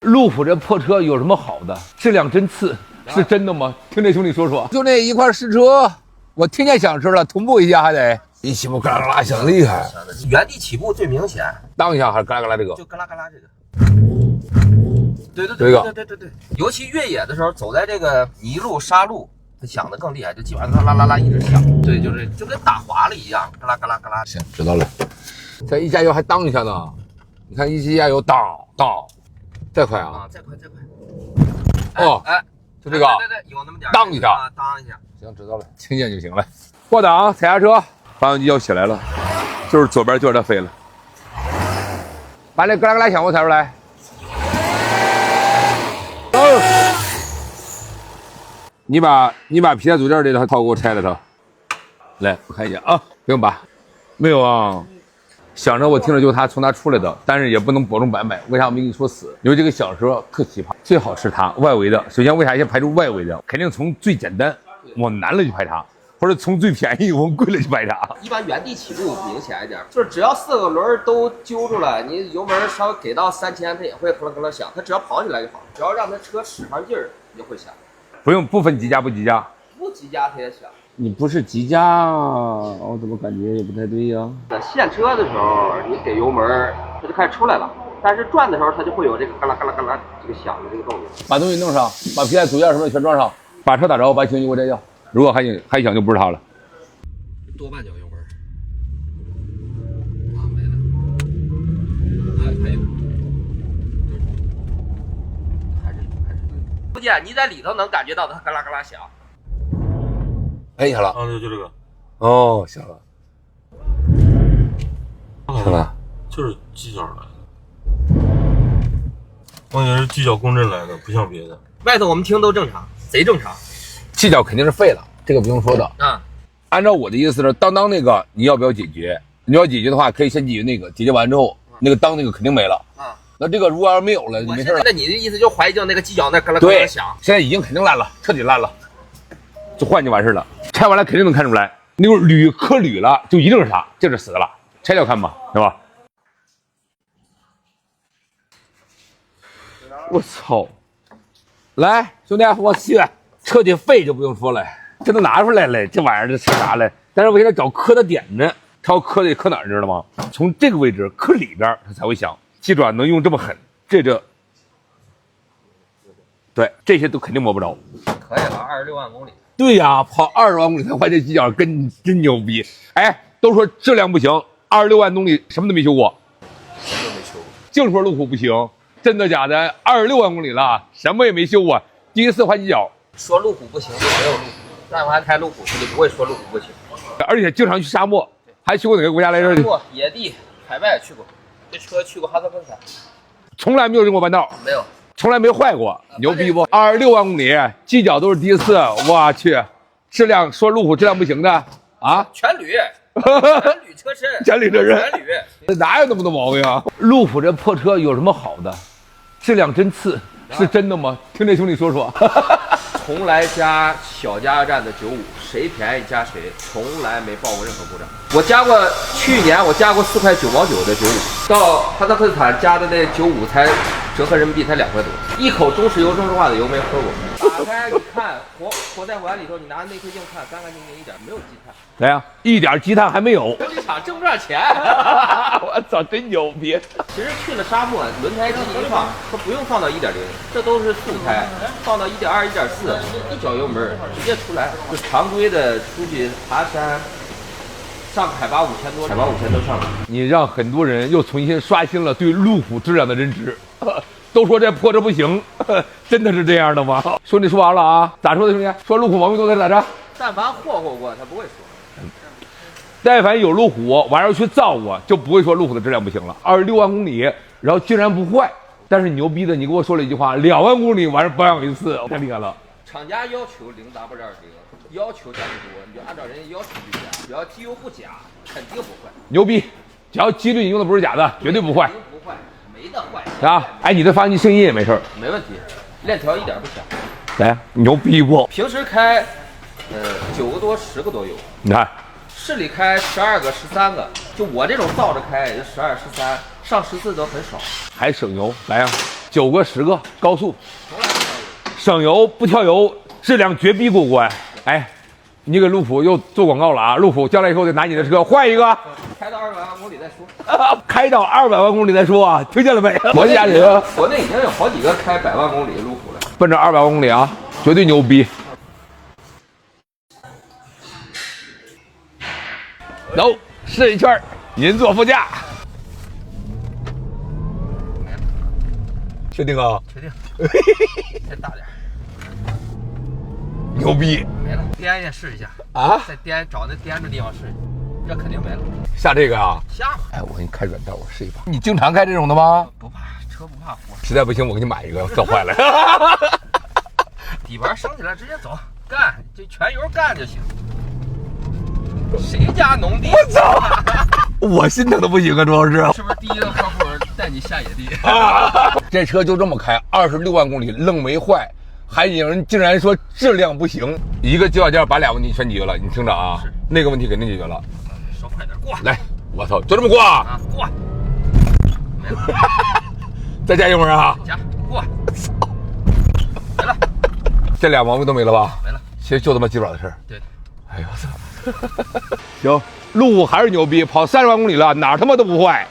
路虎这破车有什么好的？质量真次，是真的吗？听这兄弟说说。就那一块试车，我听见响声了，同步一下还得一起步嘎啦嘎啦响厉害。原地起步最明显，当一下还是嘎啦嘎啦这个，就嘎啦嘎啦这个。对，尤其越野的时候，走在这个泥路、沙路，它响的更厉害，就基本上啦啦啦一直响。对，就是就跟打滑了一样，嘎啦嘎啦嘎啦。行，知道了。这一加油还当一下呢，你看一加油当，再快啊！再快。哦，就这个，对，有那么点当一下，当一下。行，知道了，听见就行了。挂档，踩刹车，发动机要起来了，就是左边就是它飞了。把那嘎啦嘎啦响我踩出来。你把皮带组件这套给我拆了它。来，我看一下啊，不用拔。没有啊。响声我听着就是它从它出来的，但是也不能保证100%。为啥我没跟你说死？因为这个响声特奇葩，最好是它外围的。首先为啥先排除外围的？肯定从最简单往难了去排它，或者从最便宜往贵了去排它。一般原地起步明显一点，就是只要4个轮都揪住了，你油门稍微给到3000，它也会咯咯响。它只要跑起来就好，只要让它车使上劲儿，就会响。不分急加不急加，不急加它也响。你不是急加啊？我怎么感觉也不太对呀？在现车的时候，你给油门，它就开始出来了。但是转的时候，它就会有这个嘎啦嘎啦嘎啦这个响的这个动静。把东西弄上，把皮带组件什么全装上，把车打着，把轻机给我摘掉。如果还响就不是它了。多半脚油门。啊，没了。还有。还是不见你在里头能感觉到它嘎啦嘎啦响。哎，响了啊，就这个，哦，响了，响了，就是犄角来的，关键是犄角共振来的，不像别的。外头我们听都正常，贼正常。犄角肯定是废了，这个不用说的。啊，按照我的意思是，当那个你要不要解决？你要解决的话，可以先解决那个，解决完之后，那个当那个肯定没了。啊，那这个如果要是没有了，就没事了。那你的意思就怀疑就那个犄角那嘎啦嘎啦响？现在已经肯定烂了，彻底烂了，就换就完事了。拆完了肯定能看出来，那个铝磕铝了，就一定是它，这是死的了。拆掉看吧，是吧？我操！来，兄弟，我去，彻底废就不用说了，这都拿出来了，这玩意儿这是啥了？但是我现在找磕的点子，它要磕得磕哪儿知道吗？从这个位置磕里边，它才会响。记住啊，能用这么狠，对，这些都肯定摸不着。可以了，26万公里。对呀，跑20万公里才换这犄角，真牛逼！哎，都说质量不行，26万公里什么都没修过，什么都没修过，净说路虎不行，真的假的？26万公里了，什么也没修过，第一次换犄角。说路虎不行就没有路虎，但凡开路虎他就不会说路虎不行。而且经常去沙漠，还去过哪个国家来着？沙漠、野地、海外去过，这车去过哈萨克斯坦，从来没有扔过弯道，没有。从来没坏过，牛逼不？26万公里，犄角都是第一次，我去，质量说路虎质量不行的啊？全铝，全铝车身，全铝车身，全铝，哪有那么多毛病啊？路虎这破车有什么好的？质量真次，是真的吗？听这兄弟说说。从来加小加油站的95，谁便宜加谁，从来没报过任何故障。去年我加过4块9毛9的95，到哈萨克斯坦加的那95才折合人民币才2块多，一口中石油中石化的油没喝过。打开你看，活塞环里头，你拿内窥镜看，干干净净，一点没有积碳。来呀，一点积碳还没有。修理厂挣不上钱。我操，真牛逼！其实去了沙漠，轮胎机一放，它不用放到1.0，这都是素胎，放到1.2、1.4，一脚油门直接出来。就常规的出去爬山，上海拔5000多，海拔5000都上了。你让很多人又重新刷新了对路虎质量的认知。都说这破车不行，真的是这样的吗？兄弟说完了啊？咋说的，兄弟？说路虎毛病多，他咋着？但凡霍霍过，他不会说。但凡有路虎，完了去造过，就不会说路虎的质量不行了。26万公里，然后竟然不坏。但是牛逼的，你给我说了一句话：2万公里完事保养一次，太厉害了。厂家要求0W20，要求加的多，你就按照人家要求去加，只要机油不假，肯定不坏。牛逼！只要机滤你用的不是假的，绝对不坏。不坏，没得坏。啊，哎，你的发动机声音也没事，没问题，链条一点不响。来，牛逼不？平时开9个多10个多油，你看。市里开12个13个，就我这种造着开也就12、13，上14都很少，还省油。来呀， 9个10个高速，省油不挑油，质量绝逼过关。哎，你给路虎又做广告了啊！路虎将来以后得拿你的车换一个，开到200万公里再说。开到200万公里再说啊！听见了没？我家里头国内已经有好几个开100万公里的路虎了。奔着200万公里啊，绝对牛逼。走，试一圈，您坐副驾。确定啊？确定。再大点。牛逼！没了，颠一下试一下啊！再颠，找那颠的地方试一下，这肯定没了。下这个啊？下吧。哎，我给你开软道，我试一把。你经常开这种的吗？不怕，车不怕火。实在不行，我给你买一个，造坏了。底盘升起来直接走，干，这全油干就行。谁家农地？我操！我心疼的不行啊，主要是。是不是第一个客户带你下野地？这车就这么开，26万公里愣没坏，还有人竟然说质量不行。一个脚件把俩问题全解决了，你听着啊，那个问题肯定解决了。稍快点过来，我操，就这么过啊，过。没了。再加油门啊！加过。没了。这俩毛病都没了吧？没了。其实就这么鸡爪的事儿。对。哎呦我操！行，路虎还是牛逼，跑30万公里了，哪儿他妈都不坏。